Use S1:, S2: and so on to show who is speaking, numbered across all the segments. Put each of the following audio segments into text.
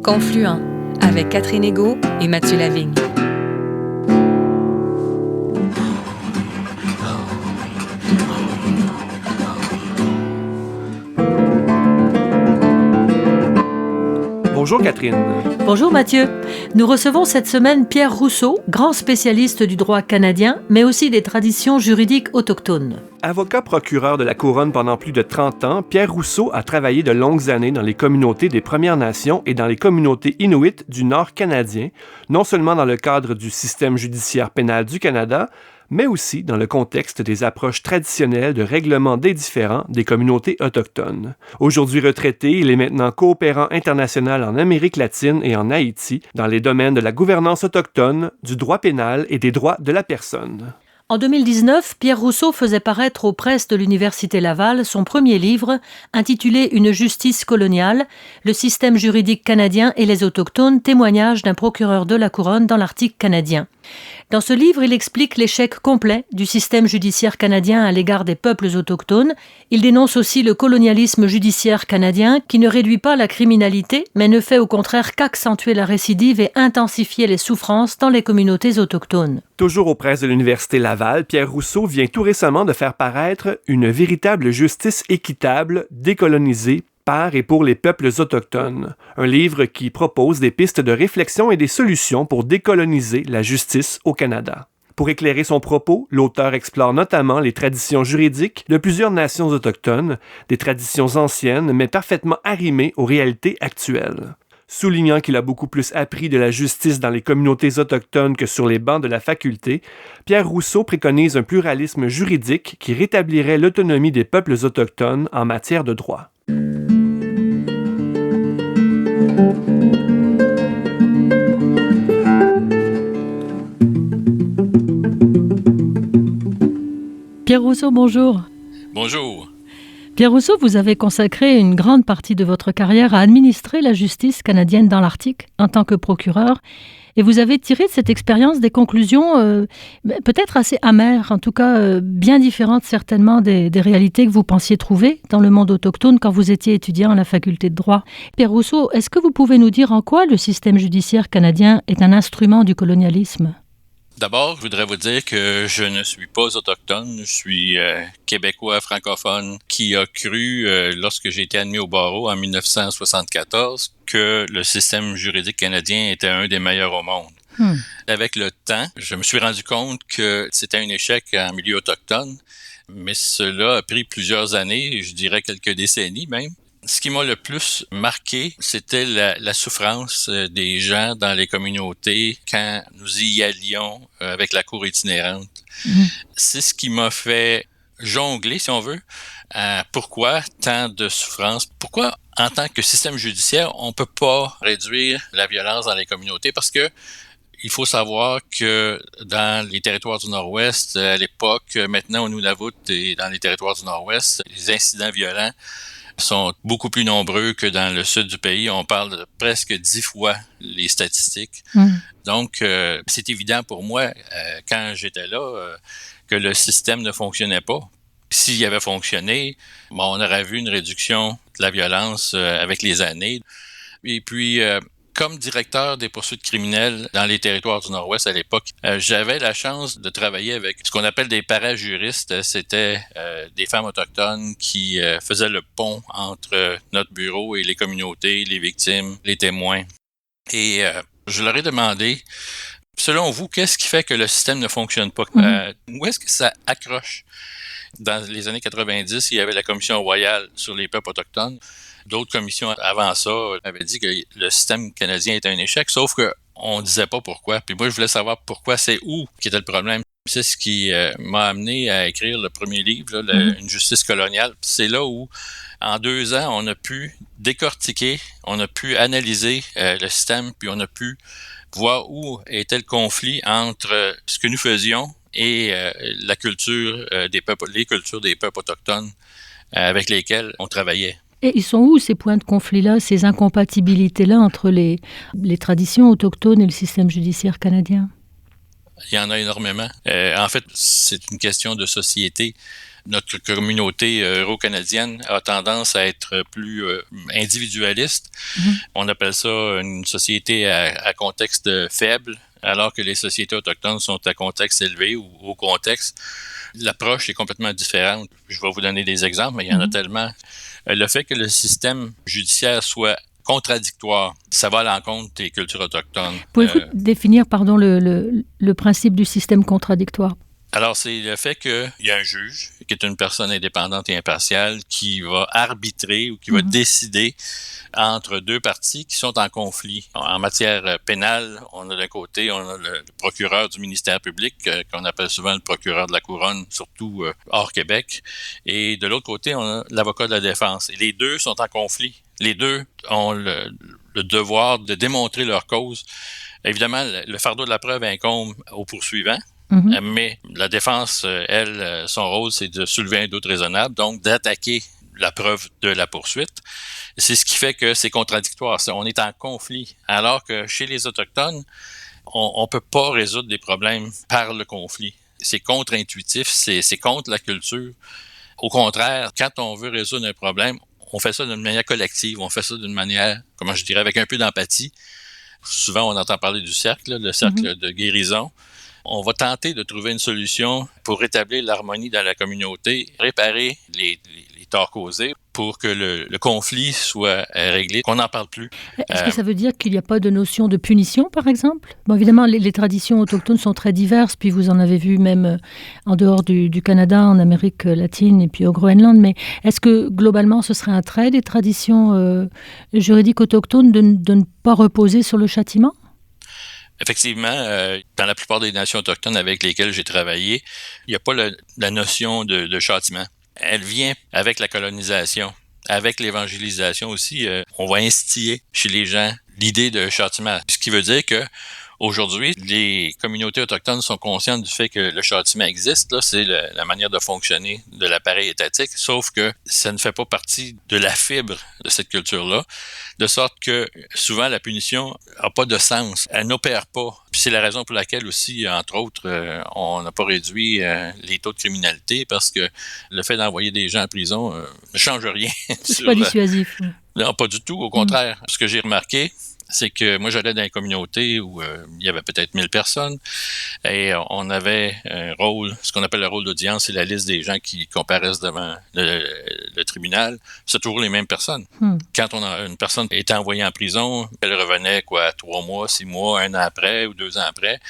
S1: Confluent avec Catherine Égaud et Mathieu Lavigne.
S2: Bonjour Catherine.
S3: Bonjour Mathieu. Nous recevons cette semaine Pierre Rousseau, grand spécialiste du droit canadien, mais aussi des traditions juridiques autochtones.
S2: Avocat procureur de la Couronne pendant plus de 30 ans, Pierre Rousseau a travaillé de longues années dans les communautés des Premières Nations et dans les communautés inuites du Nord canadien, non seulement dans le cadre du système judiciaire pénal du Canada, mais aussi dans le contexte des approches traditionnelles de règlement des différends des communautés autochtones. Aujourd'hui retraité, il est maintenant coopérant international en Amérique latine et en Haïti dans les domaines de la gouvernance autochtone, du droit pénal et des droits de la personne.
S3: En 2019, Pierre Rousseau faisait paraître aux presses de l'Université Laval son premier livre intitulé « Une justice coloniale, le système juridique canadien et les autochtones, témoignage d'un procureur de la Couronne dans l'Arctique canadien ». Dans ce livre, il explique l'échec complet du système judiciaire canadien à l'égard des peuples autochtones. Il dénonce aussi le colonialisme judiciaire canadien qui ne réduit pas la criminalité, mais ne fait au contraire qu'accentuer la récidive et intensifier les souffrances dans les communautés autochtones.
S2: Toujours aux presses de l'Université Laval, Pierre Rousseau vient tout récemment de faire paraître Une véritable justice équitable, décolonisée, par et pour les peuples autochtones, un livre qui propose des pistes de réflexion et des solutions pour décoloniser la justice au Canada. Pour éclairer son propos, l'auteur explore notamment les traditions juridiques de plusieurs nations autochtones, des traditions anciennes mais parfaitement arrimées aux réalités actuelles. Soulignant qu'il a beaucoup plus appris de la justice dans les communautés autochtones que sur les bancs de la faculté, Pierre Rousseau préconise un pluralisme juridique qui rétablirait l'autonomie des peuples autochtones en matière de droit.
S3: Pierre Rousseau, bonjour.
S4: Bonjour.
S3: Pierre Rousseau, vous avez consacré une grande partie de votre carrière à administrer la justice canadienne dans l'Arctique en tant que procureur. Et vous avez tiré de cette expérience des conclusions peut-être assez amères, en tout cas bien différentes certainement des réalités que vous pensiez trouver dans le monde autochtone quand vous étiez étudiant à la faculté de droit. Pierre Rousseau, est-ce que vous pouvez nous dire en quoi le système judiciaire canadien est un instrument du colonialisme ?
S4: D'abord, je voudrais vous dire que je ne suis pas autochtone, je suis québécois francophone qui a cru, lorsque j'ai été admis au barreau en 1974, que le système juridique canadien était un des meilleurs au monde. Avec le temps, je me suis rendu compte que c'était un échec en milieu autochtone, mais cela a pris plusieurs années, je dirais quelques décennies même. Ce qui m'a le plus marqué, c'était la souffrance des gens dans les communautés quand nous y allions avec la cour itinérante. C'est ce qui m'a fait jongler, si on veut, pourquoi tant de souffrance, pourquoi en tant que système judiciaire, on peut pas réduire la violence dans les communautés, parce que il faut savoir que dans les territoires du Nord-Ouest, à l'époque, maintenant au Nunavut et dans les territoires du Nord-Ouest, les incidents violents sont beaucoup plus nombreux que dans le sud du pays. On parle de presque 10 fois les statistiques. Donc, c'est évident pour moi, quand j'étais là, que le système ne fonctionnait pas. S'il avait fonctionné, on aurait vu une réduction de la violence avec les années. Et puis, comme directeur des poursuites criminelles dans les territoires du Nord-Ouest à l'époque, j'avais la chance de travailler avec ce qu'on appelle des parajuristes. C'était des femmes autochtones qui faisaient le pont entre notre bureau et les communautés, les victimes, les témoins. Et je leur ai demandé, selon vous, qu'est-ce qui fait que le système ne fonctionne pas? Où est-ce que ça accroche? Dans les années 90, il y avait la Commission royale sur les peuples autochtones. D'autres commissions avant ça avaient dit que le système canadien était un échec, sauf qu'on ne disait pas pourquoi. Puis moi, je voulais savoir pourquoi, c'est où qui était le problème. C'est ce qui m'a amené à écrire le premier livre, Une justice coloniale. Puis c'est là où, en 2 ans, on a pu décortiquer, on a pu analyser le système, puis on a pu voir où était le conflit entre ce que nous faisions et la culture des peuples, les cultures des peuples autochtones avec lesquels on travaillait.
S3: Et ils sont où ces points de conflit-là, ces incompatibilités-là entre les traditions autochtones et le système judiciaire canadien?
S4: Il y en a énormément. En fait, c'est une question de société. Notre communauté euro-canadienne a tendance à être plus individualiste. On appelle ça une société à contexte faible, alors que les sociétés autochtones sont à contexte élevé ou au contexte. L'approche est complètement différente. Je vais vous donner des exemples, mais il y en a tellement. Le fait que le système judiciaire soit contradictoire, ça va à l'encontre des cultures autochtones.
S3: Pouvez-vous définir, le principe du système contradictoire?
S4: Alors, c'est le fait qu'il y a un juge, qui est une personne indépendante et impartiale, qui va arbitrer ou qui va décider entre deux parties qui sont en conflit. En matière pénale, on a d'un côté, on a le procureur du ministère public, qu'on appelle souvent le procureur de la couronne, surtout hors Québec. Et de l'autre côté, on a l'avocat de la défense. Et les deux sont en conflit. Les deux ont le devoir de démontrer leur cause. Évidemment, le fardeau de la preuve incombe au poursuivant. Mais la défense, elle, son rôle, c'est de soulever un doute raisonnable, donc d'attaquer la preuve de la poursuite. C'est ce qui fait que c'est contradictoire. On est en conflit. Alors que chez les Autochtones, on peut pas résoudre des problèmes par le conflit. C'est contre-intuitif, c'est contre la culture. Au contraire, quand on veut résoudre un problème, on fait ça d'une manière collective, on fait ça d'une manière, comment je dirais, avec un peu d'empathie. Souvent, on entend parler du cercle, le cercle de guérison. On va tenter de trouver une solution pour rétablir l'harmonie dans la communauté, réparer les torts causés pour que le conflit soit réglé, qu'on n'en parle plus.
S3: Est-ce que ça veut dire qu'il n'y a pas de notion de punition, par exemple? Bon, évidemment, les traditions autochtones sont très diverses, puis vous en avez vu même en dehors du Canada, en Amérique latine et puis au Groenland, mais est-ce que globalement ce serait un trait des traditions juridiques autochtones de ne pas reposer sur le châtiment?
S4: Effectivement, dans la plupart des nations autochtones avec lesquelles j'ai travaillé, il n'y a pas la notion de châtiment. Elle vient avec la colonisation, avec l'évangélisation aussi. On va instiller chez les gens l'idée de châtiment. Ce qui veut dire que aujourd'hui, les communautés autochtones sont conscientes du fait que le châtiment existe. Là, c'est la manière de fonctionner de l'appareil étatique, sauf que ça ne fait pas partie de la fibre de cette culture-là, de sorte que souvent la punition n'a pas de sens. Elle n'opère pas. Puis c'est la raison pour laquelle aussi, entre autres, on n'a pas réduit les taux de criminalité, parce que le fait d'envoyer des gens en prison ne change rien.
S3: C'est pas dissuasif.
S4: Non, pas du tout. Au contraire, ce que j'ai remarqué, c'est que moi, j'allais dans une communauté où il y avait peut-être 1000 personnes et on avait un rôle, ce qu'on appelle le rôle d'audience, c'est la liste des gens qui comparaissent devant le tribunal. C'est toujours les mêmes personnes. Quand une personne était envoyée en prison, elle revenait 3 mois, 6 mois, 1 an après ou 2 ans après.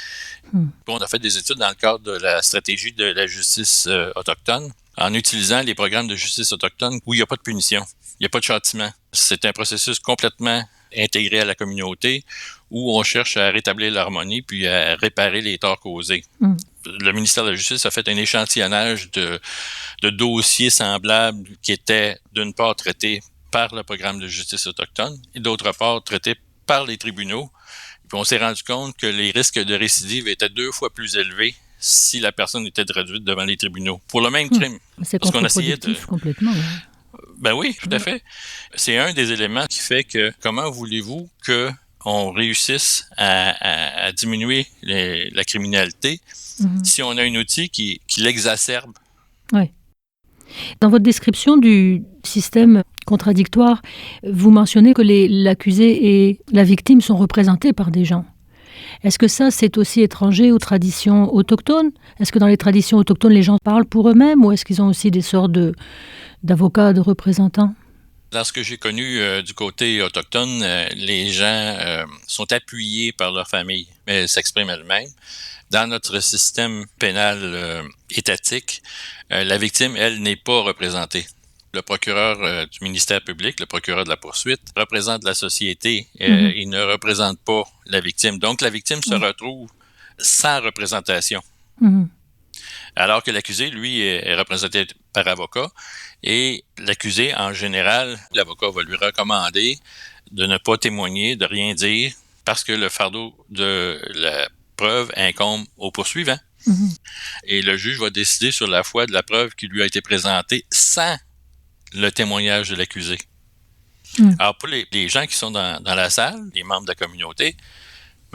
S4: On a fait des études dans le cadre de la stratégie de la justice autochtone en utilisant les programmes de justice autochtone où il n'y a pas de punition, il n'y a pas de châtiment. C'est un processus complètement intégré à la communauté où on cherche à rétablir l'harmonie puis à réparer les torts causés. Le ministère de la Justice a fait un échantillonnage de dossiers semblables qui étaient d'une part traités par le programme de justice autochtone et d'autre part traités par les tribunaux. Puis on s'est rendu compte que les risques de récidive étaient 2 fois plus élevés si la personne était traduite devant les tribunaux pour le même crime.
S3: C'est contre-productif complètement.
S4: Ben oui, tout à fait. C'est un des éléments qui fait que comment voulez-vous qu'on réussisse à diminuer la criminalité si on a un outil qui l'exacerbe?
S3: Oui. Dans votre description du système contradictoire, vous mentionnez que l'accusé et la victime sont représentés par des gens. Est-ce que ça, c'est aussi étranger aux traditions autochtones? Est-ce que dans les traditions autochtones, les gens parlent pour eux-mêmes ou est-ce qu'ils ont aussi des sortes d'avocats, de représentants?
S4: Dans ce que j'ai connu du côté autochtone, les gens sont appuyés par leur famille, mais elles s'expriment elles-mêmes. Dans notre système pénal étatique, la victime, elle, n'est pas représentée. Le procureur du ministère public, le procureur de la poursuite, représente la société. Il ne représente pas la victime. Donc, la victime se retrouve sans représentation. Alors que l'accusé, lui, est représenté par avocat. Et l'accusé, en général, l'avocat va lui recommander de ne pas témoigner, de rien dire, parce que le fardeau de la preuve incombe au poursuivant. Et le juge va décider sur la foi de la preuve qui lui a été présentée sans le témoignage de l'accusé. Alors, pour les gens qui sont dans la salle, les membres de la communauté,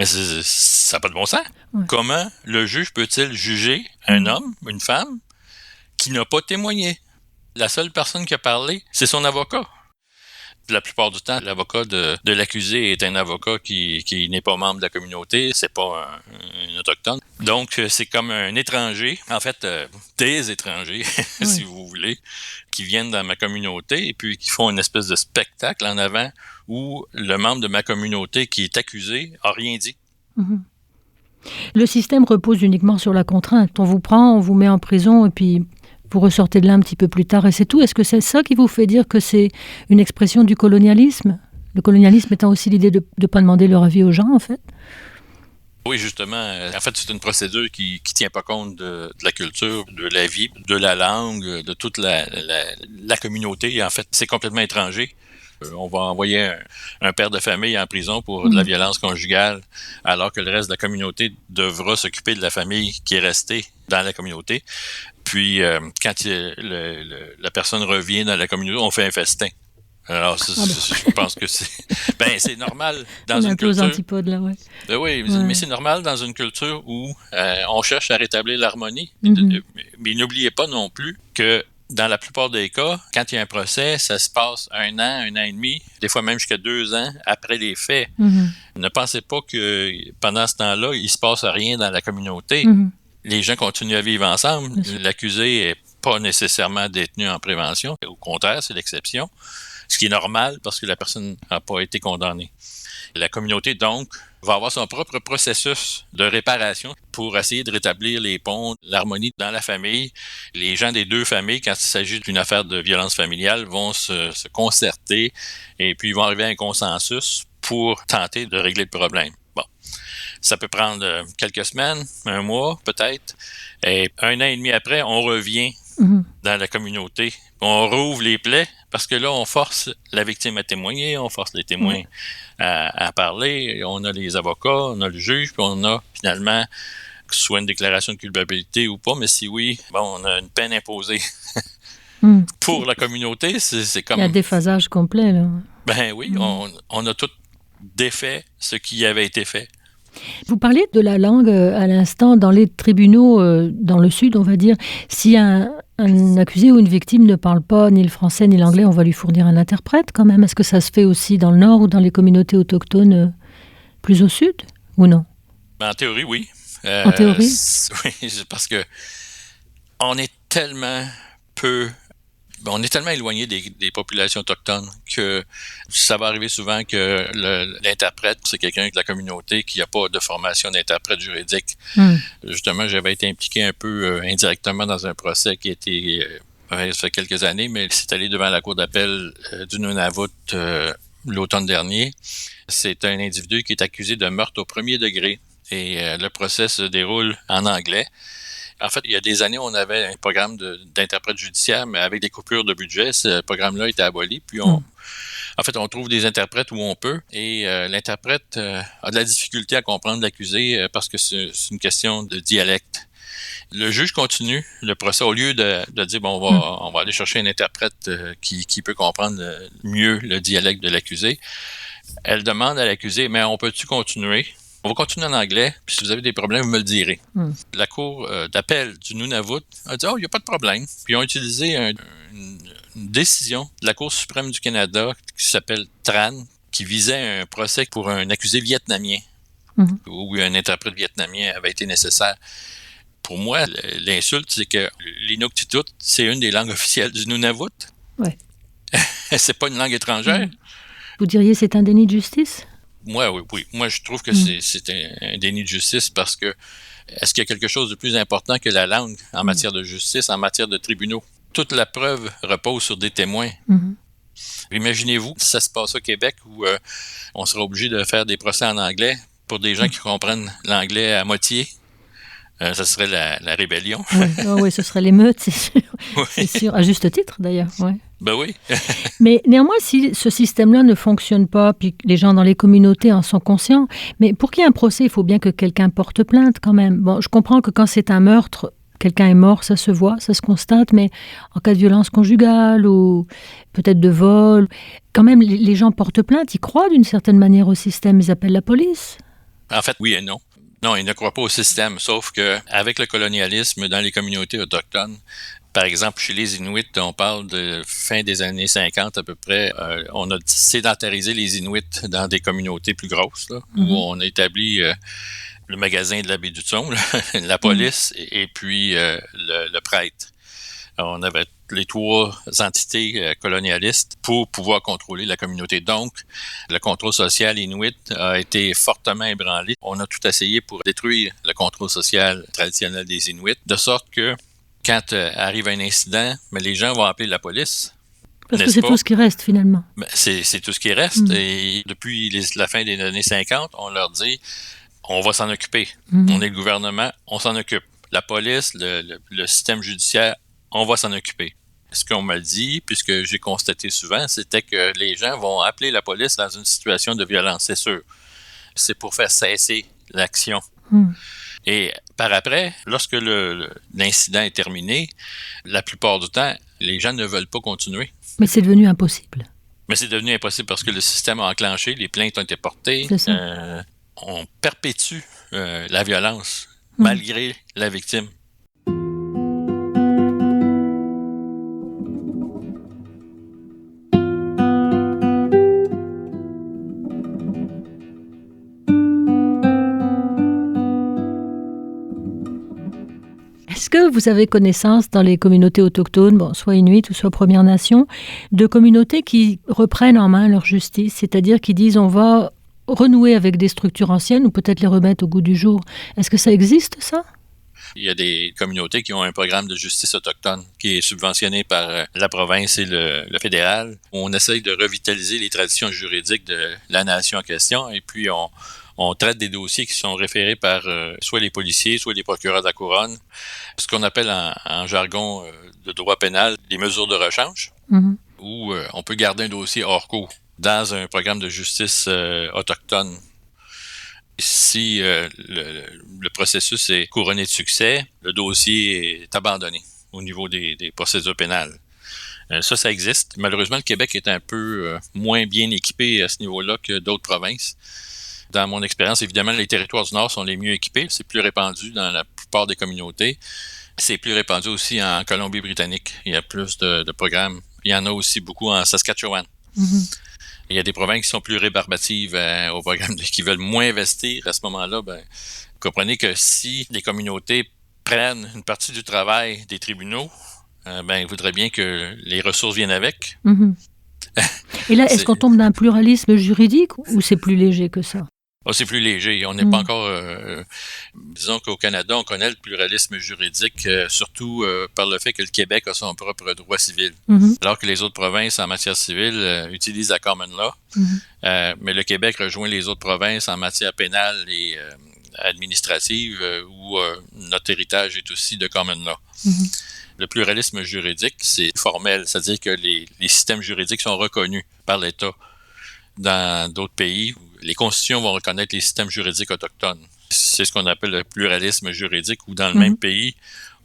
S4: Mais ça n'a pas de bon sens.
S3: Ouais.
S4: Comment le juge peut-il juger un homme, une femme, qui n'a pas témoigné? La seule personne qui a parlé, c'est son avocat. La plupart du temps, l'avocat de l'accusé est un avocat qui n'est pas membre de la communauté, c'est pas un autochtone. Donc, c'est comme un étranger, en fait, des étrangers, si vous voulez, qui viennent dans ma communauté et puis qui font une espèce de spectacle en avant où le membre de ma communauté qui est accusé a rien dit.
S3: Mm-hmm. Le système repose uniquement sur la contrainte. On vous prend, on vous met en prison et puis vous ressortez de là un petit peu plus tard et c'est tout. Est-ce que c'est ça qui vous fait dire que c'est une expression du colonialisme? Le colonialisme étant aussi l'idée de ne pas demander leur avis aux gens, en fait?
S4: Oui, justement. En fait, c'est une procédure qui tient pas compte de la culture, de la vie, de la langue, de toute la communauté. En fait, c'est complètement étranger. On va envoyer un père de famille en prison pour de la violence conjugale, alors que le reste de la communauté devra s'occuper de la famille qui est restée dans la communauté. Puis, quand la personne revient dans la communauté, on fait un festin. Alors, je pense que c'est normal dans une culture. On est un peu aux
S3: antipodes, là, ouais.
S4: Oui, mais c'est normal dans une culture où on cherche à rétablir l'harmonie. Mais n'oubliez pas non plus que dans la plupart des cas, quand il y a un procès, ça se passe 1 an et demi, des fois même jusqu'à 2 ans après les faits. Ne pensez pas que pendant ce temps-là, il ne se passe rien dans la communauté. Les gens continuent à vivre ensemble. L'accusé n'est pas nécessairement détenu en prévention. Au contraire, c'est l'exception. Ce qui est normal parce que la personne n'a pas été condamnée. La communauté, donc, va avoir son propre processus de réparation pour essayer de rétablir les ponts, l'harmonie dans la famille. Les gens des 2 familles, quand il s'agit d'une affaire de violence familiale, vont se concerter et puis ils vont arriver à un consensus pour tenter de régler le problème. Bon, ça peut prendre quelques semaines, 1 mois peut-être, et 1 an et demi après, on revient dans la communauté. On rouvre les plaies parce que là, on force la victime à témoigner, on force les témoins à parler. On a les avocats, on a le juge, puis on a finalement soit une déclaration de culpabilité ou pas, mais si oui, on a une peine imposée. Pour la communauté, c'est comme...
S3: Il y a un déphasage complet, là.
S4: Ben oui, on a tout défait ce qui avait été fait.
S3: Vous parliez de la langue à l'instant. Dans les tribunaux, dans le Sud, on va dire, si un accusé ou une victime ne parle pas ni le français ni l'anglais, on va lui fournir un interprète quand même. Est-ce que ça se fait aussi dans le Nord ou dans les communautés autochtones plus au Sud ou non?
S4: En théorie, oui.
S3: En théorie?
S4: Oui, parce que on est tellement éloigné des populations autochtones que ça va arriver souvent que l'interprète, c'est quelqu'un de la communauté qui n'a pas de formation d'interprète juridique. Justement, j'avais été impliqué un peu indirectement dans un procès qui a été, ça fait quelques années, mais c'est allé devant la cour d'appel du Nunavut l'automne dernier. C'est un individu qui est accusé de meurtre au 1er degré et le procès se déroule en anglais. En fait, il y a des années, on avait un programme d'interprète judiciaire, mais avec des coupures de budget, ce programme-là était aboli. Puis, en fait, on trouve des interprètes où on peut. Et l'interprète a de la difficulté à comprendre l'accusé parce que c'est une question de dialecte. Le juge continue le procès au lieu de dire, on va aller chercher un interprète qui peut comprendre mieux le dialecte de l'accusé. Elle demande à l'accusé, mais on peut-tu continuer? On va continuer en anglais, puis si vous avez des problèmes, vous me le direz. La cour d'appel du Nunavut a dit « il n'y a pas de problème ». Puis ils ont utilisé une décision de la Cour suprême du Canada qui s'appelle TRAN, qui visait un procès pour un accusé vietnamien, où un interprète vietnamien avait été nécessaire. Pour moi, l'insulte, c'est que l'Inuktitut, c'est une des langues officielles du Nunavut.
S3: Ouais.
S4: C'est pas une langue étrangère.
S3: Vous diriez c'est un déni de justice?
S4: Moi, oui. Moi, je trouve que c'est un déni de justice parce que est-ce qu'il y a quelque chose de plus important que la langue en matière de justice, en matière de tribunaux? Toute la preuve repose sur des témoins. Imaginez-vous si ça se passe au Québec où on serait obligé de faire des procès en anglais pour des gens qui comprennent l'anglais à moitié. Ça serait la rébellion.
S3: Oui, ce serait l'émeute, c'est sûr.
S4: Oui.
S3: C'est sûr, à juste titre d'ailleurs. Ouais.
S4: Ben oui.
S3: Mais néanmoins, si ce système-là ne fonctionne pas, puis les gens dans les communautés en sont conscients, mais pour qu'il y ait un procès, il faut bien que quelqu'un porte plainte quand même. Bon, je comprends que quand c'est un meurtre, quelqu'un est mort, ça se voit, ça se constate, mais en cas de violence conjugale ou peut-être de vol, quand même, les gens portent plainte, ils croient d'une certaine manière au système, ils appellent la police.
S4: En fait, oui et non. Non, ils ne croient pas au système, sauf que avec le colonialisme dans les communautés autochtones, par exemple, chez les Inuits, on parle de fin des années 50 à peu près. On a sédentarisé les Inuits dans des communautés plus grosses, là, où on a établi le magasin de la baie du Thon, la police et puis le prêtre. Alors, on avait les trois entités colonialistes pour pouvoir contrôler la communauté. Donc, le contrôle social inuit a été fortement ébranlé. On a tout essayé pour détruire le contrôle social traditionnel des Inuits, de sorte que quand arrive un incident, mais les gens vont appeler la police.
S3: Parce que c'est tout ce qui reste, finalement.
S4: C'est tout ce qui reste. Et depuis la fin des années 50, on leur dit, on va s'en occuper. On est le gouvernement, on s'en occupe. La police, le système judiciaire, on va s'en occuper. Ce qu'on m'a dit, puisque j'ai constaté souvent, c'était que les gens vont appeler la police dans une situation de violence, c'est sûr. C'est pour faire cesser l'action. Et par après, lorsque l'incident est terminé, la plupart du temps, les gens ne veulent pas continuer.
S3: Mais c'est devenu impossible.
S4: Mais c'est devenu impossible parce que le système a enclenché, les plaintes ont été portées. On perpétue la violence malgré la victime.
S3: Est-ce que vous avez connaissance dans les communautés autochtones, soit Inuit ou soit Premières Nations, de communautés qui reprennent en main leur justice, c'est-à-dire qui disent on va renouer avec des structures anciennes ou peut-être les remettre au goût du jour? Est-ce que ça existe, ça?
S4: Il y a des communautés qui ont un programme de justice autochtone qui est subventionné par la province et le fédéral. On essaye de revitaliser les traditions juridiques de la nation en question et puis on traite des dossiers qui sont référés par soit les policiers, soit les procureurs de la couronne. Ce qu'on appelle en jargon de droit pénal, les mesures de rechange, où on peut garder un dossier hors cours dans un programme de justice autochtone. Si le processus est couronné de succès, le dossier est abandonné au niveau des procédures pénales. Ça existe. Malheureusement, le Québec est un peu moins bien équipé à ce niveau-là que d'autres provinces. Dans mon expérience, évidemment, les territoires du Nord sont les mieux équipés. C'est plus répandu dans la plupart des communautés. C'est plus répandu aussi en Colombie-Britannique. Il y a plus de programmes. Il y en a aussi beaucoup en Saskatchewan. Il y a des provinces qui sont plus rébarbatives au programme, qui veulent moins investir. À ce moment-là, vous comprenez que si les communautés prennent une partie du travail des tribunaux, il faudrait bien que les ressources viennent avec.
S3: Et là, est-ce qu'on tombe dans un pluralisme juridique ou c'est plus léger que ça?
S4: C'est plus léger. On n'est pas encore... disons qu'au Canada, on connaît le pluralisme juridique, surtout par le fait que le Québec a son propre droit civil. Alors que les autres provinces en matière civile utilisent la common law. Mais le Québec rejoint les autres provinces en matière pénale et administrative, où notre héritage est aussi de common law. Le pluralisme juridique, c'est formel, c'est-à-dire que les systèmes juridiques sont reconnus par l'État. Dans d'autres pays, les constitutions vont reconnaître les systèmes juridiques autochtones. C'est ce qu'on appelle le pluralisme juridique, où dans le même pays,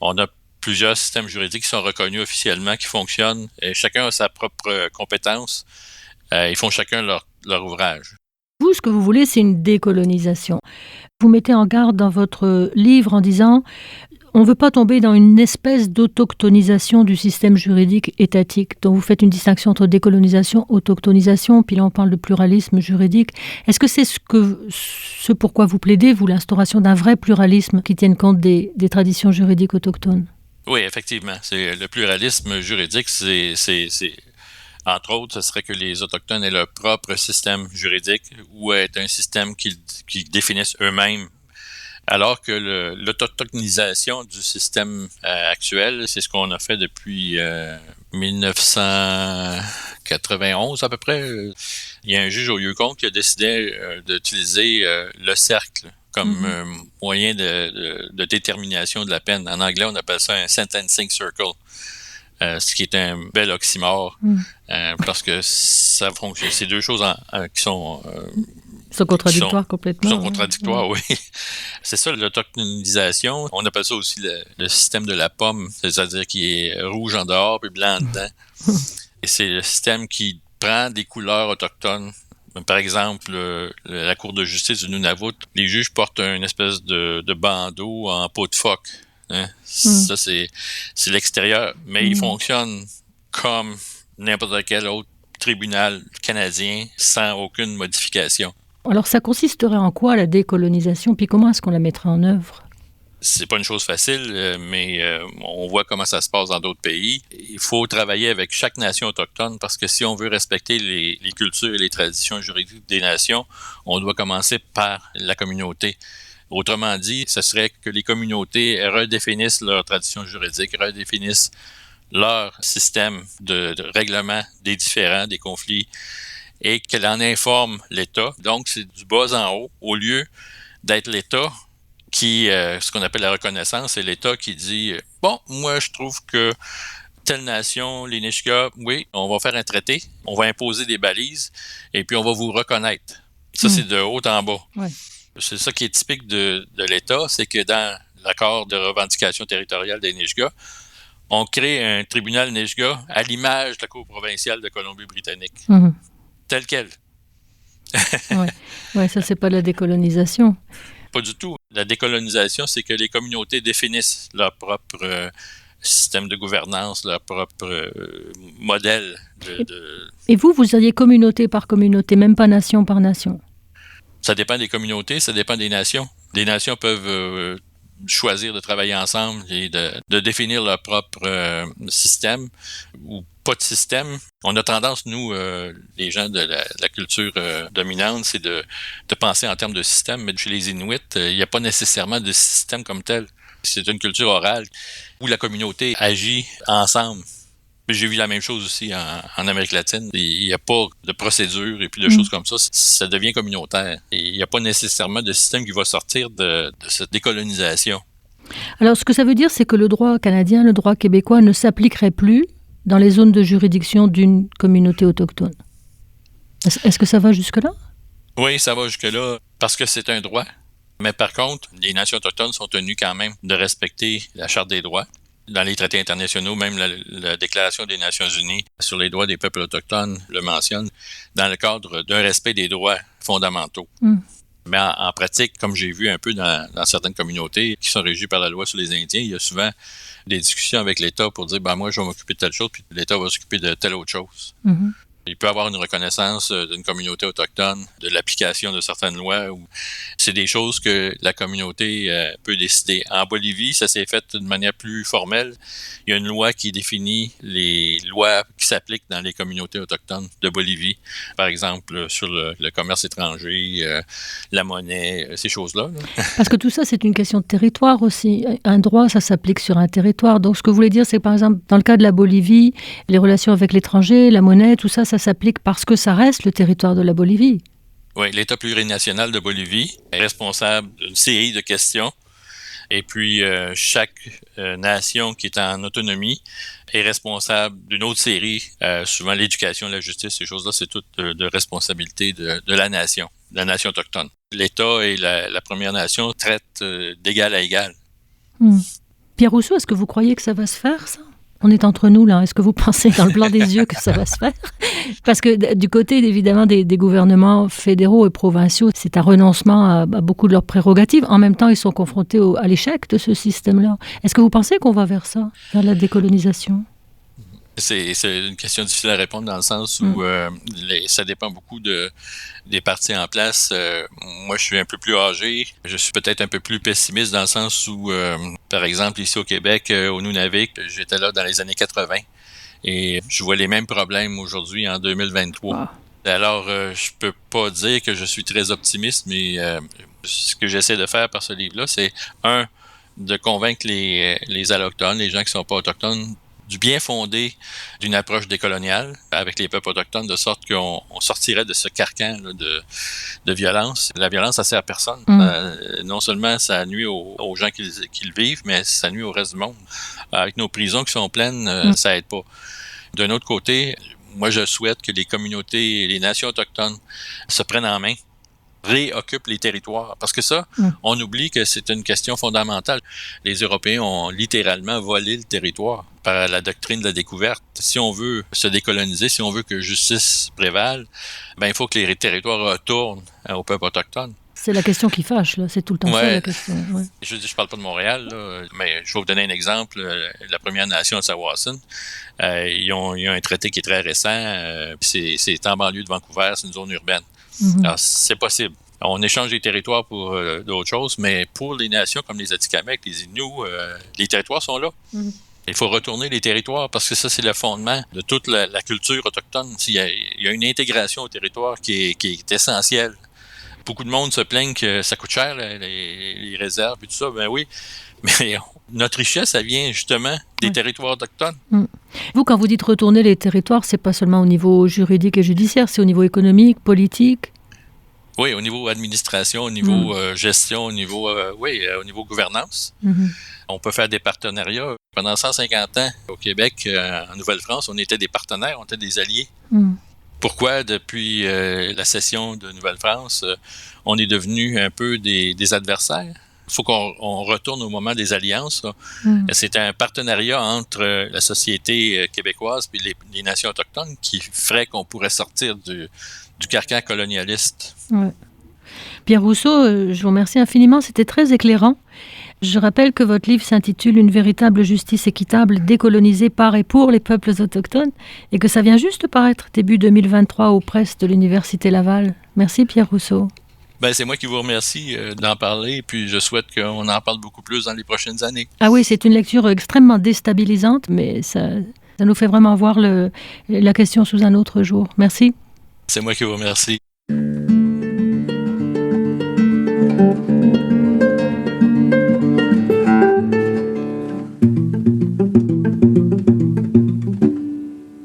S4: on a plusieurs systèmes juridiques qui sont reconnus officiellement, qui fonctionnent. Et chacun a sa propre compétence. Ils font chacun leur ouvrage.
S3: Vous, ce que vous voulez, c'est une décolonisation. Vous mettez en garde dans votre livre en disant on ne veut pas tomber dans une espèce d'autochtonisation du système juridique étatique. Donc vous faites une distinction entre décolonisation, autochtonisation, puis là on parle de pluralisme juridique. Est-ce que c'est ce pourquoi vous plaidez, vous, l'instauration d'un vrai pluralisme qui tienne compte des traditions juridiques autochtones?
S4: Oui, effectivement. Le pluralisme juridique, c'est entre autres, ce serait que les Autochtones aient leur propre système juridique ou est un système qu'ils définissent eux-mêmes. Alors que l'autochtonisation du système actuel, c'est ce qu'on a fait depuis 1991 à peu près. Il y a un juge au Yukon qui a décidé d'utiliser le cercle comme moyen de détermination de la peine. En anglais, on appelle ça un sentencing circle. Ce qui est un bel oxymore, parce que ça fonctionne. C'est deux choses qui sont...
S3: sont contradictoires complètement.
S4: Sont contradictoires, oui. C'est ça, l'autochtonisation. On appelle ça aussi le système de la pomme, c'est-à-dire qui est rouge en dehors puis blanc dedans. Et c'est le système qui prend des couleurs autochtones Par exemple, la Cour de justice du Nunavut, les juges portent une espèce de bandeau en peau de phoque. Hein? Ça, c'est l'extérieur. Mais il fonctionne comme n'importe quel autre tribunal canadien sans aucune modification.
S3: Alors ça consisterait en quoi la décolonisation, puis comment est-ce qu'on la mettrait en œuvre?
S4: C'est pas une chose facile, mais on voit comment ça se passe dans d'autres pays. Il faut travailler avec chaque nation autochtone parce que si on veut respecter les cultures et les traditions juridiques des nations, on doit commencer par la communauté. Autrement dit, ce serait que les communautés redéfinissent leurs traditions juridiques, redéfinissent leur système de règlement des différends, des conflits, et qu'elle en informe l'État. Donc, c'est du bas en haut, au lieu d'être l'État qui, ce qu'on appelle la reconnaissance, c'est l'État qui dit « Bon, moi, je trouve que telle nation, les Nisga'a, oui, on va faire un traité, on va imposer des balises, et puis on va vous reconnaître. » Ça, c'est de haut en bas.
S3: Ouais.
S4: C'est ça qui est typique de l'État, c'est que dans l'accord de revendication territoriale des Nisga'a, on crée un tribunal Nisga'a à l'image de la Cour provinciale de Colombie-Britannique. Tel quel.
S3: Ouais, ça, c'est pas la décolonisation.
S4: Pas du tout. La décolonisation, c'est que les communautés définissent leur propre système de gouvernance, leur propre modèle de...
S3: Et vous iriez communauté par communauté, même pas nation par nation?
S4: Ça dépend des communautés, ça dépend des nations. Les nations peuvent choisir de travailler ensemble et de définir leur propre système ou pas de système. On a tendance, nous, les gens de la culture dominante, c'est de penser en termes de système, mais chez les Inuits, il n'y a pas nécessairement de système comme tel. C'est une culture orale où la communauté agit ensemble. J'ai vu la même chose aussi en Amérique latine. Il n'y a pas de procédure et puis de choses comme ça. Ça devient communautaire. Et il n'y a pas nécessairement de système qui va sortir de cette décolonisation.
S3: Alors, ce que ça veut dire, c'est que le droit canadien, le droit québécois ne s'appliquerait plus dans les zones de juridiction d'une communauté autochtone. Est-ce que ça va jusque-là?
S4: Oui, ça va jusque-là parce que c'est un droit. Mais par contre, les nations autochtones sont tenues quand même de respecter la Charte des droits. Dans les traités internationaux, même la Déclaration des Nations unies sur les droits des peuples autochtones le mentionne dans le cadre d'un respect des droits fondamentaux. Mais en pratique, comme j'ai vu un peu dans certaines communautés qui sont régies par la loi sur les Indiens, il y a souvent des discussions avec l'État pour dire moi, je vais m'occuper de telle chose, puis l'État va s'occuper de telle autre chose. Il peut y avoir une reconnaissance d'une communauté autochtone, de l'application de certaines lois. C'est des choses que la communauté peut décider. En Bolivie, ça s'est fait d'une manière plus formelle. Il y a une loi qui définit les lois qui s'appliquent dans les communautés autochtones de Bolivie. Par exemple, sur le commerce étranger, la monnaie, ces choses-là.
S3: Parce que tout ça, c'est une question de territoire aussi. Un droit, ça s'applique sur un territoire. Donc, ce que vous voulez dire, c'est que, par exemple, dans le cas de la Bolivie, les relations avec l'étranger, la monnaie, tout ça, ça s'applique parce que ça reste le territoire de la Bolivie.
S4: Oui, l'État plurinational de Bolivie est responsable d'une série de questions. Et puis, chaque nation qui est en autonomie est responsable d'une autre série. Souvent, l'éducation, la justice, ces choses-là, c'est toute de responsabilité de la nation autochtone. L'État et la Première Nation traitent d'égal à égal.
S3: Pierre Rousseau, est-ce que vous croyez que ça va se faire, ça? On est entre nous, là. Est-ce que vous pensez dans le blanc des yeux que ça va se faire? Parce que du côté, évidemment, des gouvernements fédéraux et provinciaux, c'est un renoncement à beaucoup de leurs prérogatives. En même temps, ils sont confrontés à l'échec de ce système-là. Est-ce que vous pensez qu'on va vers ça, vers la décolonisation?
S4: C'est une question difficile à répondre dans le sens où ça dépend beaucoup des partis en place. Moi, je suis un peu plus âgé. Je suis peut-être un peu plus pessimiste dans le sens où, par exemple, ici au Québec, au Nunavik, j'étais là dans les années 80 et je vois les mêmes problèmes aujourd'hui en 2023. Alors, je peux pas dire que je suis très optimiste, mais ce que j'essaie de faire par ce livre-là, c'est de convaincre les allochtones, les gens qui sont pas autochtones, du bien fondé d'une approche décoloniale avec les peuples autochtones, de sorte qu'on sortirait de ce carcan là, de violence. La violence, ça sert à personne. Non seulement ça nuit aux gens qui le vivent, mais ça nuit au reste du monde. Avec nos prisons qui sont pleines, ça aide pas. D'un autre côté, moi, je souhaite que les communautés et les nations autochtones se prennent en main réoccupent les territoires. Parce que ça, on oublie que c'est une question fondamentale. Les Européens ont littéralement volé le territoire par la doctrine de la découverte. Si on veut se décoloniser, si on veut que justice prévale, il faut que les territoires retournent aux peuples autochtones.
S3: C'est la question qui fâche, là. C'est tout le temps ça, la question. Ouais.
S4: Je parle pas de Montréal, là, mais je vais vous donner un exemple. La Première Nation de Tsawwassen, ils ont un traité qui est très récent. C'est en banlieue de Vancouver, c'est une zone urbaine. Alors, c'est possible. On échange les territoires pour d'autres choses, mais pour les nations comme les Atikamekw, les Inuits, les territoires sont là. Il faut retourner les territoires parce que ça, c'est le fondement de toute la culture autochtone. Il y a une intégration au territoire qui est essentielle. Beaucoup de monde se plaignent que ça coûte cher, les réserves et tout ça. Ben oui, mais notre richesse, ça vient justement des territoires autochtones.
S3: Vous, quand vous dites retourner les territoires, c'est pas seulement au niveau juridique et judiciaire, c'est au niveau économique, politique?
S4: Oui, au niveau administration, au niveau gestion, au niveau gouvernance. On peut faire des partenariats. Pendant 150 ans, au Québec, en Nouvelle-France, on était des partenaires, on était des alliés. Pourquoi, depuis la cession de Nouvelle-France, on est devenu un peu des adversaires? Il faut qu'on retourne au moment des alliances. C'est un partenariat entre la société québécoise et les nations autochtones qui ferait qu'on pourrait sortir du carcan colonialiste.
S3: Ouais. Pierre Rousseau, je vous remercie infiniment, c'était très éclairant. Je rappelle que votre livre s'intitule « Une véritable justice équitable décolonisée par et pour les peuples autochtones » et que ça vient juste de paraître début 2023 aux presses de l'Université Laval. Merci Pierre Rousseau.
S4: C'est moi qui vous remercie d'en parler, puis je souhaite qu'on en parle beaucoup plus dans les prochaines années.
S3: Ah oui, c'est une lecture extrêmement déstabilisante, mais ça nous fait vraiment voir la question sous un autre jour. Merci.
S4: C'est moi qui vous remercie.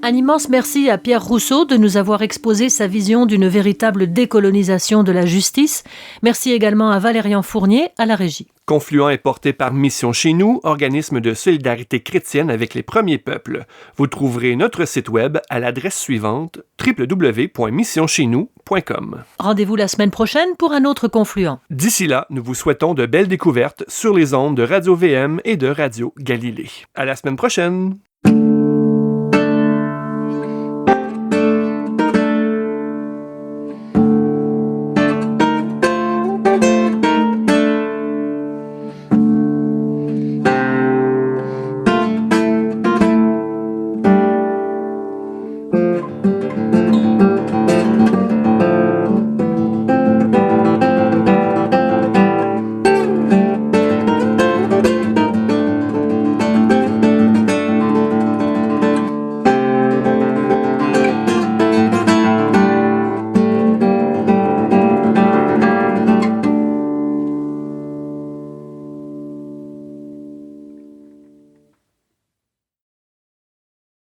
S3: Un immense merci à Pierre Rousseau de nous avoir exposé sa vision d'une véritable décolonisation de la justice. Merci également à Valérian Fournier à la régie.
S2: Confluent est porté par Mission Chez Nous, organisme de solidarité chrétienne avec les premiers peuples. Vous trouverez notre site web à l'adresse suivante www.missioncheznous.com.
S3: Rendez-vous la semaine prochaine pour un autre Confluent.
S2: D'ici là, nous vous souhaitons de belles découvertes sur les ondes de Radio VM et de Radio Galilée. À la semaine prochaine!